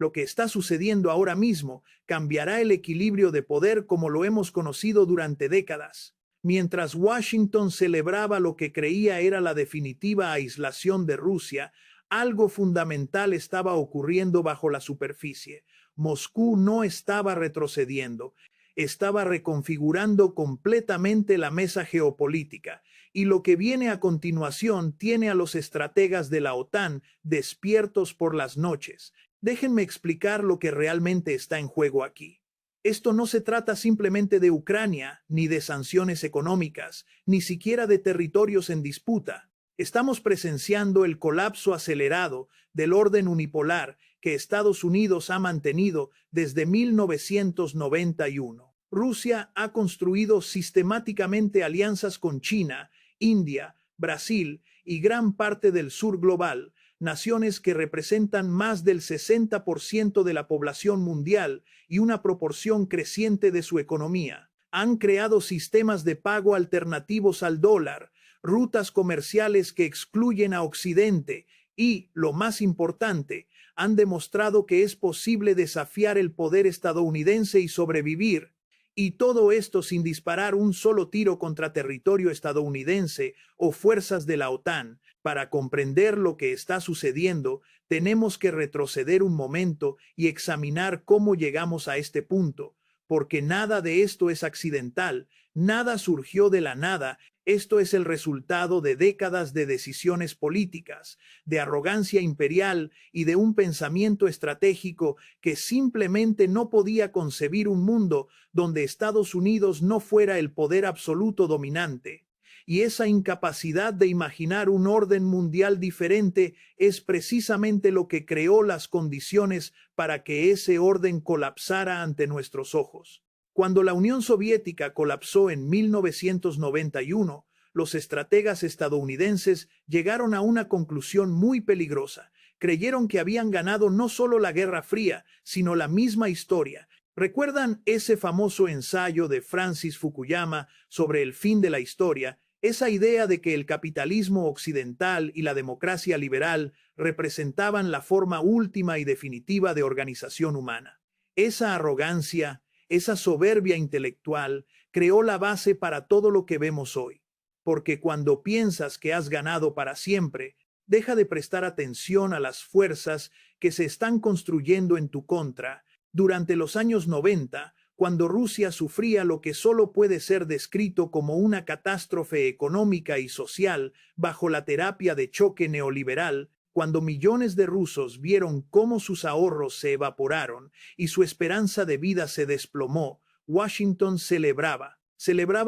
Lo que está sucediendo ahora mismo cambiará el equilibrio de poder como lo hemos conocido durante décadas. Mientras Washington celebraba lo que creía era la definitiva aislación de Rusia, algo fundamental estaba ocurriendo bajo la superficie. Moscú no estaba retrocediendo, estaba reconfigurando completamente la mesa geopolítica, y lo que viene a continuación tiene a los estrategas de la OTAN despiertos por las noches. Déjenme explicar lo que realmente está en juego aquí. Esto no se trata simplemente de Ucrania, ni de sanciones económicas, ni siquiera de territorios en disputa. Estamos presenciando el colapso acelerado del orden unipolar que Estados Unidos ha mantenido desde 1991. Rusia ha construido sistemáticamente alianzas con China, India, Brasil y gran parte del sur global, naciones que representan más del 60% de la población mundial y una proporción creciente de su economía. Han creado sistemas de pago alternativos al dólar, rutas comerciales que excluyen a Occidente y, lo más importante, han demostrado que es posible desafiar el poder estadounidense y sobrevivir. Y todo esto sin disparar un solo tiro contra territorio estadounidense o fuerzas de la OTAN. Para comprender lo que está sucediendo, tenemos que retroceder un momento y examinar cómo llegamos a este punto, porque nada de esto es accidental, nada surgió de la nada. Esto es el resultado de décadas de decisiones políticas, de arrogancia imperial y de un pensamiento estratégico que simplemente no podía concebir un mundo donde Estados Unidos no fuera el poder absoluto dominante. Y esa incapacidad de imaginar un orden mundial diferente es precisamente lo que creó las condiciones para que ese orden colapsara ante nuestros ojos. Cuando la Unión Soviética colapsó en 1991, los estrategas estadounidenses llegaron a una conclusión muy peligrosa. Creyeron que habían ganado no solo la Guerra Fría, sino la misma historia. ¿Recuerdan ese famoso ensayo de Francis Fukuyama sobre el fin de la historia? Esa idea de que el capitalismo occidental y la democracia liberal representaban la forma última y definitiva de organización humana. Esa arrogancia, esa soberbia intelectual creó la base para todo lo que vemos hoy. Porque cuando piensas que has ganado para siempre, deja de prestar atención a las fuerzas que se están construyendo en tu contra. Durante los años 90, cuando Rusia sufría lo que solo puede ser descrito como una catástrofe económica y social bajo la terapia de choque neoliberal, cuando millones de rusos vieron cómo sus ahorros se evaporaron y su esperanza de vida se desplomó, Washington celebraba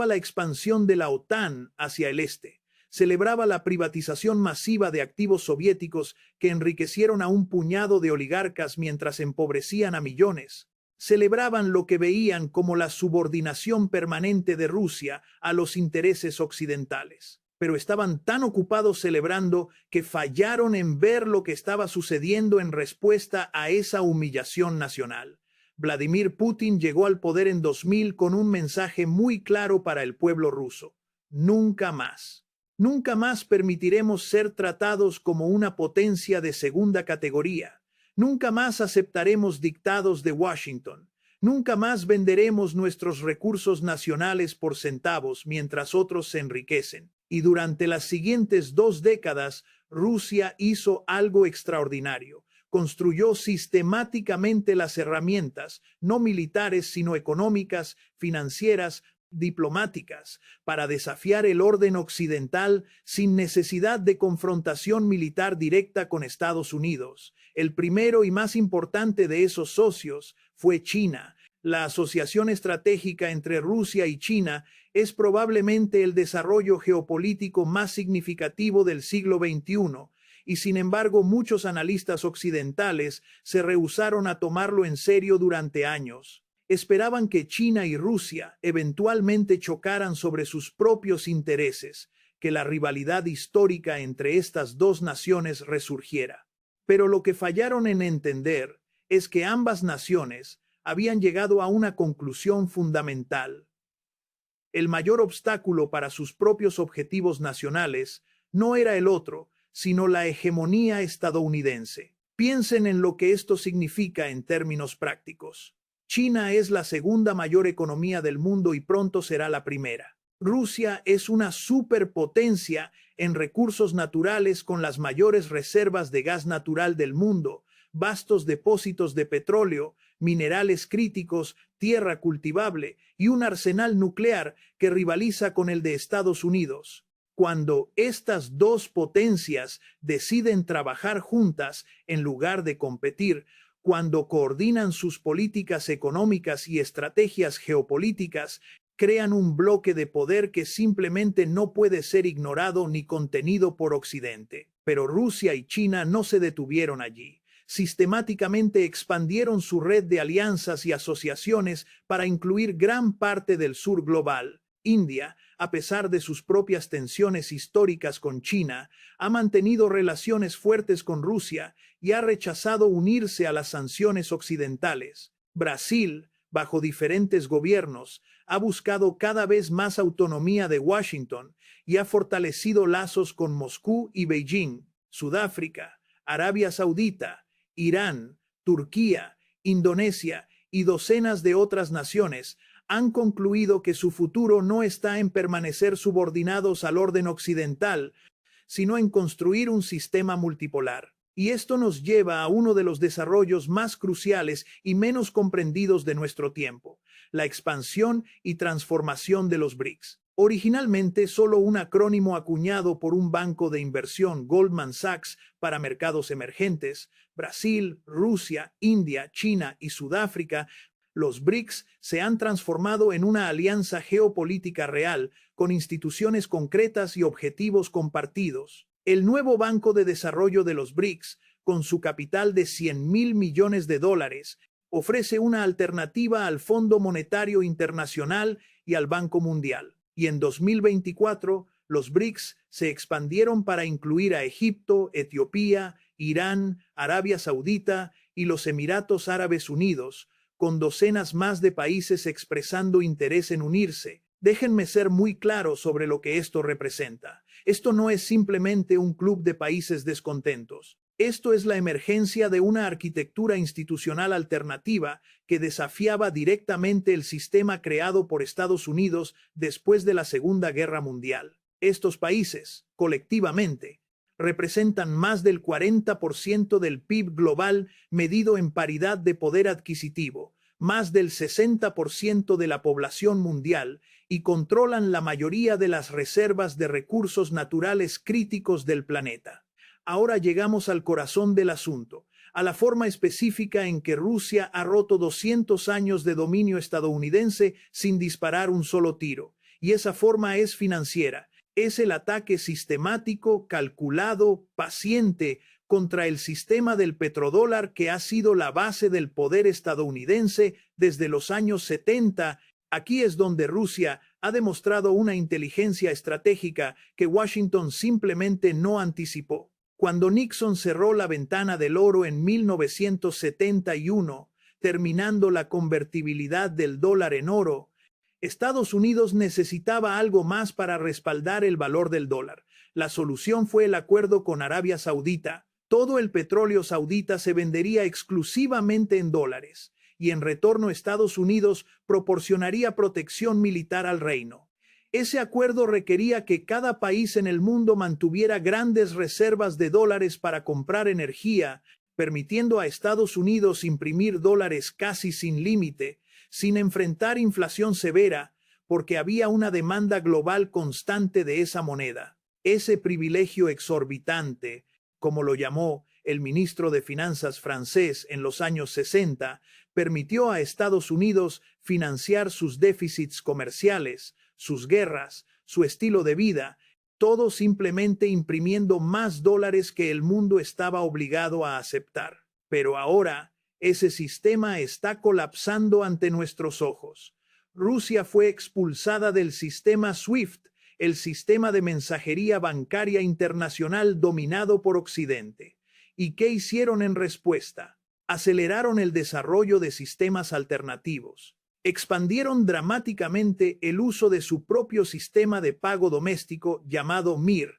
la expansión de la OTAN hacia el este, celebraba la privatización masiva de activos soviéticos que enriquecieron a un puñado de oligarcas mientras empobrecían a millones. Celebraban lo que veían como la subordinación permanente de Rusia a los intereses occidentales. Pero estaban tan ocupados celebrando que fallaron en ver lo que estaba sucediendo en respuesta a esa humillación nacional. Vladimir Putin llegó al poder en 2000 con un mensaje muy claro para el pueblo ruso. Nunca más. Nunca más permitiremos ser tratados como una potencia de segunda categoría. Nunca más aceptaremos dictados de Washington. Nunca más venderemos nuestros recursos nacionales por centavos mientras otros se enriquecen. Y durante las siguientes 2 décadas, Rusia hizo algo extraordinario. Construyó sistemáticamente las herramientas, no militares, sino económicas, financieras, diplomáticas, para desafiar el orden occidental sin necesidad de confrontación militar directa con Estados Unidos. El primero y más importante de esos socios fue China. La asociación estratégica entre Rusia y China es probablemente el desarrollo geopolítico más significativo del siglo XXI, y sin embargo muchos analistas occidentales se rehúsaron a tomarlo en serio durante años. Esperaban que China y Rusia eventualmente chocaran sobre sus propios intereses, que la rivalidad histórica entre estas dos naciones resurgiera. Pero lo que fallaron en entender es que ambas naciones habían llegado a una conclusión fundamental. El mayor obstáculo para sus propios objetivos nacionales no era el otro, sino la hegemonía estadounidense. Piensen en lo que esto significa en términos prácticos. China es la segunda mayor economía del mundo y pronto será la primera. Rusia es una superpotencia en recursos naturales con las mayores reservas de gas natural del mundo, vastos depósitos de petróleo, minerales críticos, tierra cultivable y un arsenal nuclear que rivaliza con el de Estados Unidos. Cuando estas dos potencias deciden trabajar juntas en lugar de competir, cuando coordinan sus políticas económicas y estrategias geopolíticas, crean un bloque de poder que simplemente no puede ser ignorado ni contenido por Occidente. Pero Rusia y China no se detuvieron allí. Sistemáticamente expandieron su red de alianzas y asociaciones para incluir gran parte del sur global. India, a pesar de sus propias tensiones históricas con China, ha mantenido relaciones fuertes con Rusia y ha rechazado unirse a las sanciones occidentales. Brasil, bajo diferentes gobiernos, ha buscado cada vez más autonomía de Washington y ha fortalecido lazos con Moscú y Beijing. Sudáfrica, Arabia Saudita, Irán, Turquía, Indonesia y docenas de otras naciones han concluido que su futuro no está en permanecer subordinados al orden occidental, sino en construir un sistema multipolar. Y esto nos lleva a uno de los desarrollos más cruciales y menos comprendidos de nuestro tiempo, la expansión y transformación de los BRICS. Originalmente solo un acrónimo acuñado por un banco de inversión, Goldman Sachs, para mercados emergentes, Brasil, Rusia, India, China y Sudáfrica, los BRICS se han transformado en una alianza geopolítica real, con instituciones concretas y objetivos compartidos. El nuevo Banco de Desarrollo de los BRICS, con su capital de $100.000 millones, ofrece una alternativa al Fondo Monetario Internacional y al Banco Mundial. Y en 2024, los BRICS se expandieron para incluir a Egipto, Etiopía, Irán, Arabia Saudita y los Emiratos Árabes Unidos, con docenas más de países expresando interés en unirse. Déjenme ser muy claro sobre lo que esto representa. Esto no es simplemente un club de países descontentos. Esto es la emergencia de una arquitectura institucional alternativa que desafiaba directamente el sistema creado por Estados Unidos después de la Segunda Guerra Mundial. Estos países, colectivamente, representan más del 40% del PIB global medido en paridad de poder adquisitivo, más del 60% de la población mundial y controlan la mayoría de las reservas de recursos naturales críticos del planeta. Ahora llegamos al corazón del asunto, a la forma específica en que Rusia ha roto 200 años de dominio estadounidense sin disparar un solo tiro. Y esa forma es financiera. Es el ataque sistemático, calculado, paciente contra el sistema del petrodólar que ha sido la base del poder estadounidense desde los años 70. Aquí es donde Rusia ha demostrado una inteligencia estratégica que Washington simplemente no anticipó. Cuando Nixon cerró la ventana del oro en 1971, terminando la convertibilidad del dólar en oro, Estados Unidos necesitaba algo más para respaldar el valor del dólar. La solución fue el acuerdo con Arabia Saudita. Todo el petróleo saudita se vendería exclusivamente en dólares, y en retorno Estados Unidos proporcionaría protección militar al reino. Ese acuerdo requería que cada país en el mundo mantuviera grandes reservas de dólares para comprar energía, permitiendo a Estados Unidos imprimir dólares casi sin límite, sin enfrentar inflación severa, porque había una demanda global constante de esa moneda. Ese privilegio exorbitante, como lo llamó el ministro de Finanzas francés en los años 60, permitió a Estados Unidos financiar sus déficits comerciales, sus guerras, su estilo de vida, todo simplemente imprimiendo más dólares que el mundo estaba obligado a aceptar. Pero ahora, ese sistema está colapsando ante nuestros ojos. Rusia fue expulsada del sistema SWIFT, el sistema de mensajería bancaria internacional dominado por Occidente. ¿Y qué hicieron en respuesta? Aceleraron el desarrollo de sistemas alternativos. Expandieron dramáticamente el uso de su propio sistema de pago doméstico llamado MIR.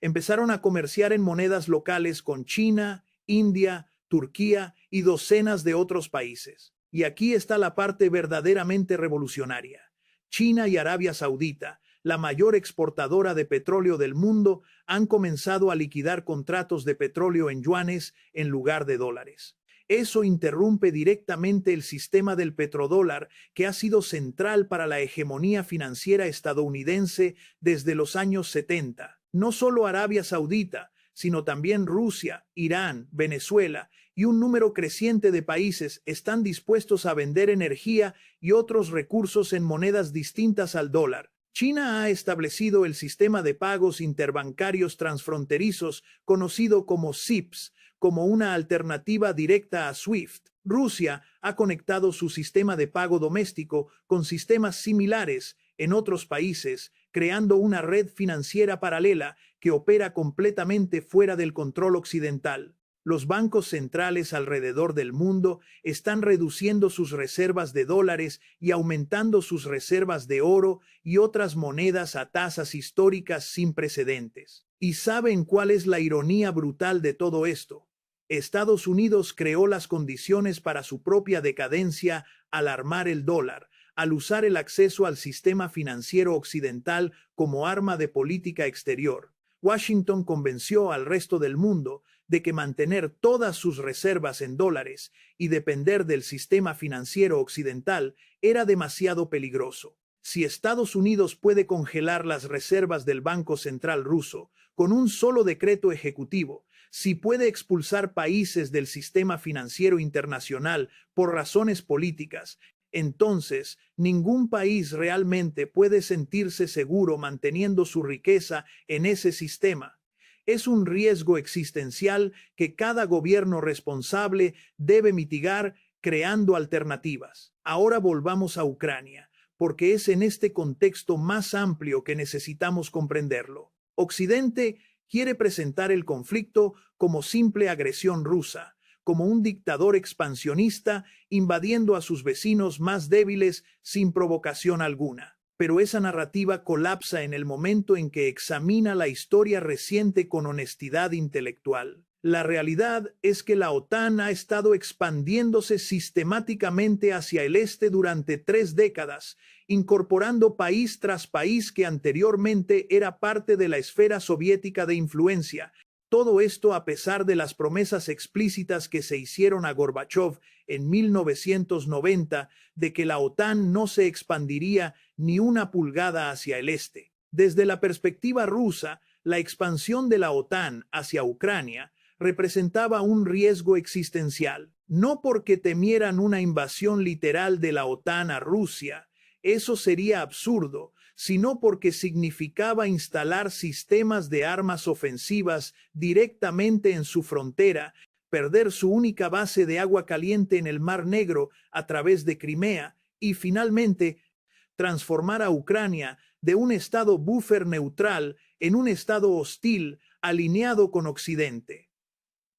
Empezaron a comerciar en monedas locales con China, India, Turquía y docenas de otros países. Y aquí está la parte verdaderamente revolucionaria. China y Arabia Saudita, la mayor exportadora de petróleo del mundo, han comenzado a liquidar contratos de petróleo en yuanes en lugar de dólares. Eso interrumpe directamente el sistema del petrodólar, que ha sido central para la hegemonía financiera estadounidense desde los años 70. No solo Arabia Saudita, sino también Rusia, Irán, Venezuela y un número creciente de países están dispuestos a vender energía y otros recursos en monedas distintas al dólar. China ha establecido el sistema de pagos interbancarios transfronterizos conocido como SIPS, como una alternativa directa a SWIFT. Rusia ha conectado su sistema de pago doméstico con sistemas similares en otros países, creando una red financiera paralela que opera completamente fuera del control occidental. Los bancos centrales alrededor del mundo están reduciendo sus reservas de dólares y aumentando sus reservas de oro y otras monedas a tasas históricas sin precedentes. ¿Y saben cuál es la ironía brutal de todo esto? Estados Unidos creó las condiciones para su propia decadencia al armar el dólar, al usar el acceso al sistema financiero occidental como arma de política exterior. Washington convenció al resto del mundo de que mantener todas sus reservas en dólares y depender del sistema financiero occidental era demasiado peligroso. Si Estados Unidos puede congelar las reservas del Banco Central ruso con un solo decreto ejecutivo, si puede expulsar países del sistema financiero internacional por razones políticas, entonces ningún país realmente puede sentirse seguro manteniendo su riqueza en ese sistema. Es un riesgo existencial que cada gobierno responsable debe mitigar creando alternativas. Ahora volvamos a Ucrania, porque es en este contexto más amplio que necesitamos comprenderlo. Occidente quiere presentar el conflicto como simple agresión rusa, como un dictador expansionista invadiendo a sus vecinos más débiles sin provocación alguna. Pero esa narrativa colapsa en el momento en que examina la historia reciente con honestidad intelectual. La realidad es que la OTAN ha estado expandiéndose sistemáticamente hacia el este durante 3 décadas, incorporando país tras país que anteriormente era parte de la esfera soviética de influencia. Todo esto a pesar de las promesas explícitas que se hicieron a Gorbachov en 1990 de que la OTAN no se expandiría ni una pulgada hacia el este. Desde la perspectiva rusa, la expansión de la OTAN hacia Ucrania representaba un riesgo existencial, no porque temieran una invasión literal de la OTAN a Rusia, eso sería absurdo, sino porque significaba instalar sistemas de armas ofensivas directamente en su frontera, perder su única base de agua caliente en el Mar Negro a través de Crimea y finalmente transformar a Ucrania de un estado buffer neutral en un estado hostil alineado con Occidente.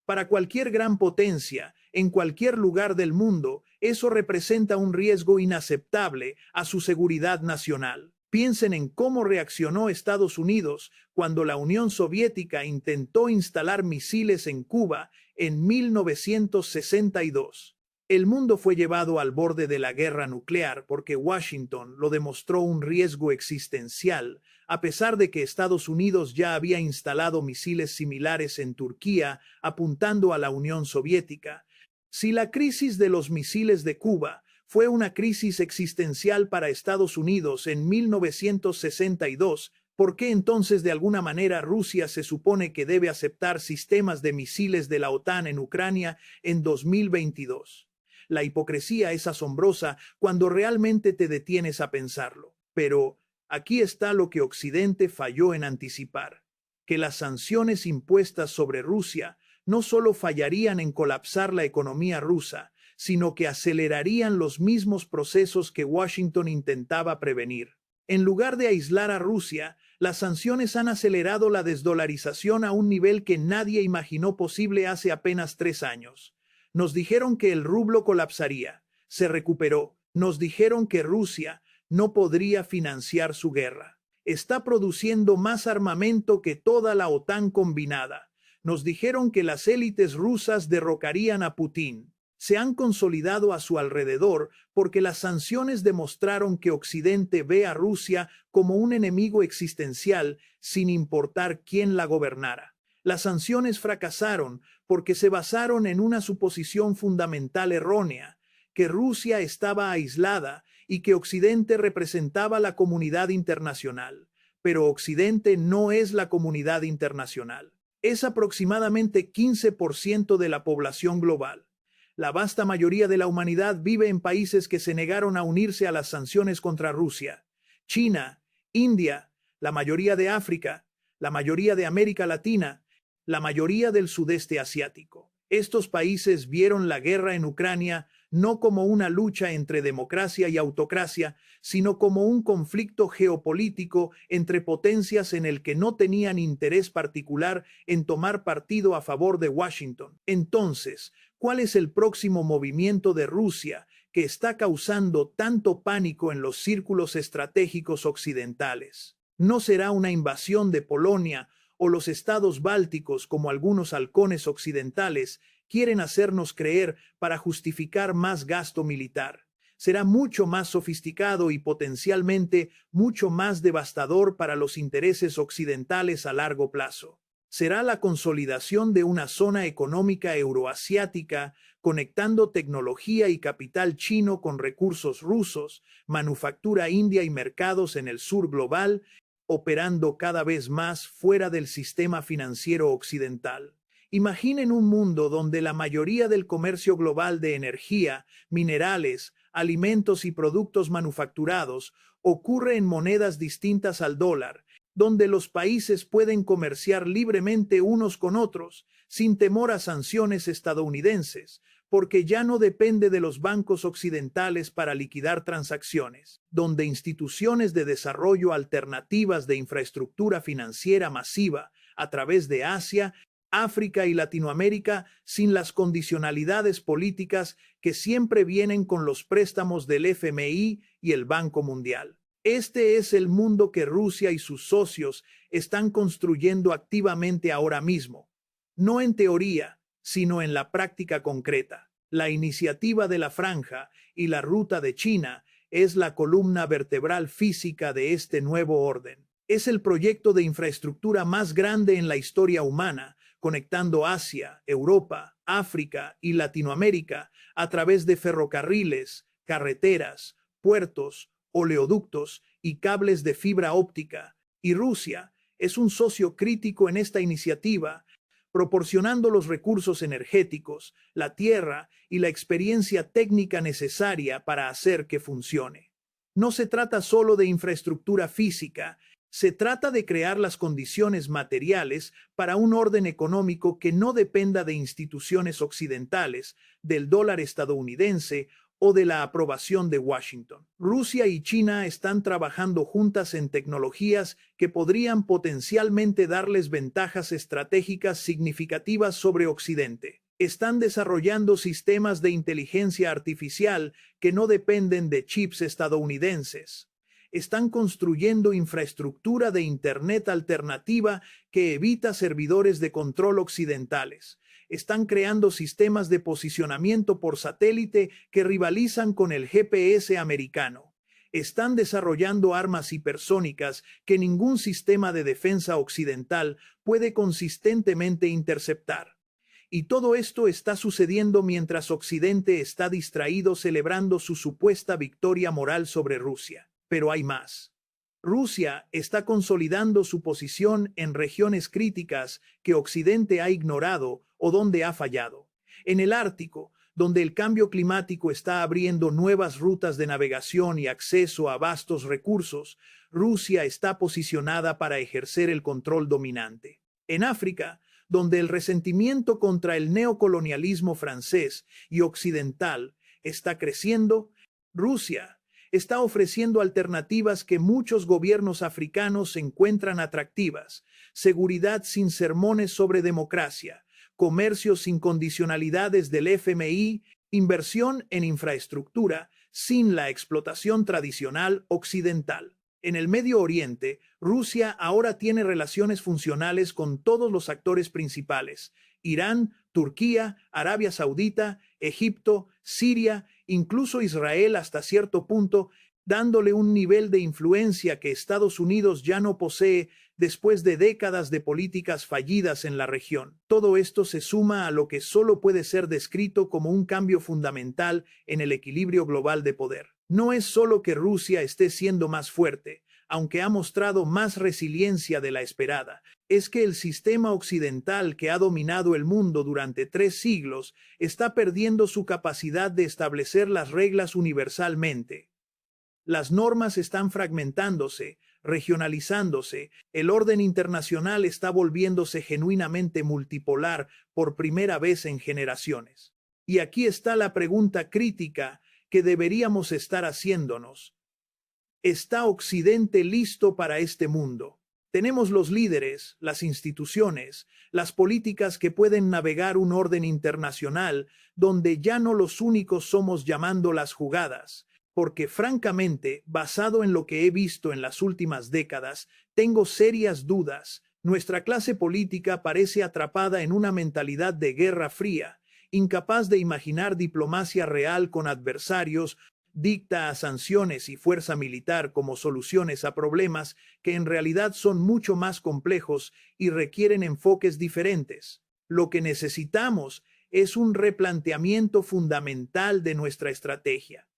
Para cualquier gran potencia, en cualquier lugar del mundo, eso representa un riesgo inaceptable a su seguridad nacional. Piensen en cómo reaccionó Estados Unidos cuando la Unión Soviética intentó instalar misiles en Cuba en 1962. El mundo fue llevado al borde de la guerra nuclear porque Washington lo demostró un riesgo existencial, a pesar de que Estados Unidos ya había instalado misiles similares en Turquía apuntando a la Unión Soviética. Si la crisis de los misiles de Cuba fue una crisis existencial para Estados Unidos en 1962, ¿por qué entonces de alguna manera Rusia se supone que debe aceptar sistemas de misiles de la OTAN en Ucrania en 2022? La hipocresía es asombrosa cuando realmente te detienes a pensarlo. Pero aquí está lo que Occidente falló en anticipar: que las sanciones impuestas sobre Rusia no solo fallarían en colapsar la economía rusa, sino que acelerarían los mismos procesos que Washington intentaba prevenir. En lugar de aislar a Rusia, las sanciones han acelerado la desdolarización a un nivel que nadie imaginó posible hace apenas 3 años. Nos dijeron que el rublo colapsaría, se recuperó. Nos dijeron que Rusia no podría financiar su guerra. Está produciendo más armamento que toda la OTAN combinada. Nos dijeron que las élites rusas derrocarían a Putin. Se han consolidado a su alrededor porque las sanciones demostraron que Occidente ve a Rusia como un enemigo existencial sin importar quién la gobernara. Las sanciones fracasaron porque se basaron en una suposición fundamental errónea, que Rusia estaba aislada y que Occidente representaba la comunidad internacional. Pero Occidente no es la comunidad internacional. Es aproximadamente 15% de la población global. La vasta mayoría de la humanidad vive en países que se negaron a unirse a las sanciones contra Rusia. China, India, la mayoría de África, la mayoría de América Latina, la mayoría del sudeste asiático. Estos países vieron la guerra en Ucrania no como una lucha entre democracia y autocracia, sino como un conflicto geopolítico entre potencias en el que no tenían interés particular en tomar partido a favor de Washington. Entonces, ¿cuál es el próximo movimiento de Rusia que está causando tanto pánico en los círculos estratégicos occidentales? ¿No será una invasión de Polonia o los estados bálticos como algunos halcones occidentales quieren hacernos creer para justificar más gasto militar? Será mucho más sofisticado y potencialmente mucho más devastador para los intereses occidentales a largo plazo. Será la consolidación de una zona económica euroasiática conectando tecnología y capital chino con recursos rusos, manufactura india y mercados en el sur global, operando cada vez más fuera del sistema financiero occidental. Imaginen un mundo donde la mayoría del comercio global de energía, minerales, alimentos y productos manufacturados ocurre en monedas distintas al dólar, donde los países pueden comerciar libremente unos con otros, sin temor a sanciones estadounidenses, porque ya no depende de los bancos occidentales para liquidar transacciones, donde instituciones de desarrollo alternativas de infraestructura financiera masiva a través de Asia, África y Latinoamérica, sin las condicionalidades políticas que siempre vienen con los préstamos del FMI y el Banco Mundial. Este es el mundo que Rusia y sus socios están construyendo activamente ahora mismo, no en teoría, sino en la práctica concreta. La iniciativa de la Franja y la Ruta de China es la columna vertebral física de este nuevo orden. Es el proyecto de infraestructura más grande en la historia humana, conectando Asia, Europa, África y Latinoamérica a través de ferrocarriles, carreteras, puertos, oleoductos y cables de fibra óptica. Y Rusia es un socio crítico en esta iniciativa, proporcionando los recursos energéticos, la tierra y la experiencia técnica necesaria para hacer que funcione. No se trata solo de infraestructura física, se trata de crear las condiciones materiales para un orden económico que no dependa de instituciones occidentales, del dólar estadounidense o de la aprobación de Washington. Rusia y China están trabajando juntas en tecnologías que podrían potencialmente darles ventajas estratégicas significativas sobre Occidente. Están desarrollando sistemas de inteligencia artificial que no dependen de chips estadounidenses. Están construyendo infraestructura de Internet alternativa que evita servidores de control occidentales. Están creando sistemas de posicionamiento por satélite que rivalizan con el GPS americano. Están desarrollando armas hipersónicas que ningún sistema de defensa occidental puede consistentemente interceptar. Y todo esto está sucediendo mientras Occidente está distraído celebrando su supuesta victoria moral sobre Rusia. Pero hay más. Rusia está consolidando su posición en regiones críticas que Occidente ha ignorado o donde ha fallado. En el Ártico, donde el cambio climático está abriendo nuevas rutas de navegación y acceso a vastos recursos, Rusia está posicionada para ejercer el control dominante. En África, donde el resentimiento contra el neocolonialismo francés y occidental está creciendo, Rusia está ofreciendo alternativas que muchos gobiernos africanos encuentran atractivas: seguridad sin sermones sobre democracia, comercio sin condicionalidades del FMI, inversión en infraestructura sin la explotación tradicional occidental. En el Medio Oriente, Rusia ahora tiene relaciones funcionales con todos los actores principales: Irán, Turquía, Arabia Saudita, Egipto, Siria, incluso Israel hasta cierto punto, dándole un nivel de influencia que Estados Unidos ya no posee después de décadas de políticas fallidas en la región. Todo esto se suma a lo que solo puede ser descrito como un cambio fundamental en el equilibrio global de poder. No es solo que Rusia esté siendo más fuerte, aunque ha mostrado más resiliencia de la esperada, es que el sistema occidental que ha dominado el mundo durante 3 siglos está perdiendo su capacidad de establecer las reglas universalmente. Las normas están fragmentándose, regionalizándose, el orden internacional está volviéndose genuinamente multipolar por primera vez en generaciones. Y aquí está la pregunta crítica que deberíamos estar haciéndonos. ¿Está Occidente listo para este mundo? Tenemos los líderes, las instituciones, las políticas que pueden navegar un orden internacional donde ya no los únicos somos llamando las jugadas. Porque francamente, basado en lo que he visto en las últimas décadas, tengo serias dudas. Nuestra clase política parece atrapada en una mentalidad de guerra fría, incapaz de imaginar diplomacia real con adversarios, dicta a sanciones y fuerza militar como soluciones a problemas que en realidad son mucho más complejos y requieren enfoques diferentes. Lo que necesitamos es un replanteamiento fundamental de nuestra estrategia.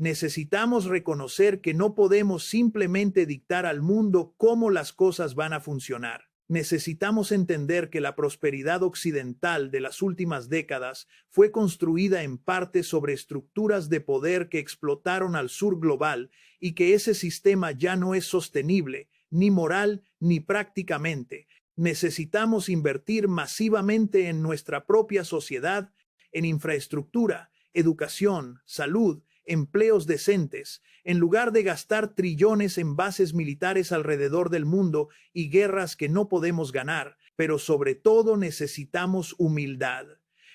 Necesitamos reconocer que no podemos simplemente dictar al mundo cómo las cosas van a funcionar. Necesitamos entender que la prosperidad occidental de las últimas décadas fue construida en parte sobre estructuras de poder que explotaron al sur global y que ese sistema ya no es sostenible, ni moral ni prácticamente. Necesitamos invertir masivamente en nuestra propia sociedad, en infraestructura, educación, salud, empleos decentes, en lugar de gastar trillones en bases militares alrededor del mundo y guerras que no podemos ganar. Pero sobre todo necesitamos humildad.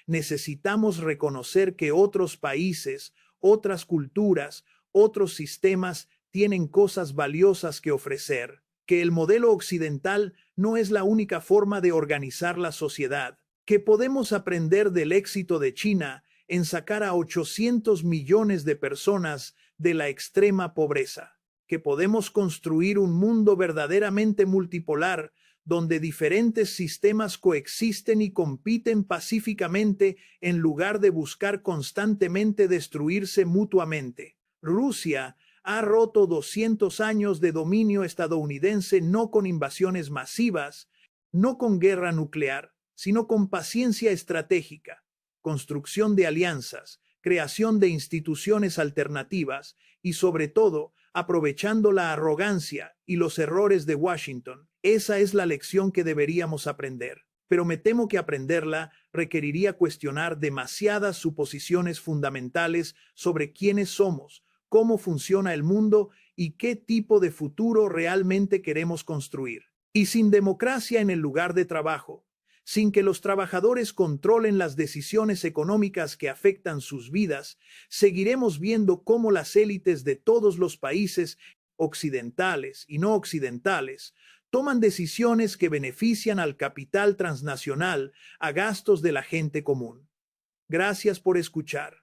Necesitamos reconocer que otros países, otras culturas, otros sistemas tienen cosas valiosas que ofrecer, que el modelo occidental no es la única forma de organizar la sociedad, que podemos aprender del éxito de China en sacar a 800 millones de personas de la extrema pobreza, que podemos construir un mundo verdaderamente multipolar donde diferentes sistemas coexisten y compiten pacíficamente en lugar de buscar constantemente destruirse mutuamente. Rusia ha roto 200 años de dominio estadounidense no con invasiones masivas, no con guerra nuclear, sino con paciencia estratégica, construcción de alianzas, creación de instituciones alternativas y, sobre todo, aprovechando la arrogancia y los errores de Washington. Esa es la lección que deberíamos aprender. Pero me temo que aprenderla requeriría cuestionar demasiadas suposiciones fundamentales sobre quiénes somos, cómo funciona el mundo y qué tipo de futuro realmente queremos construir. Y sin democracia en el lugar de trabajo, sin que los trabajadores controlen las decisiones económicas que afectan sus vidas, seguiremos viendo cómo las élites de todos los países, occidentales y no occidentales, toman decisiones que benefician al capital transnacional a gastos de la gente común. Gracias por escuchar.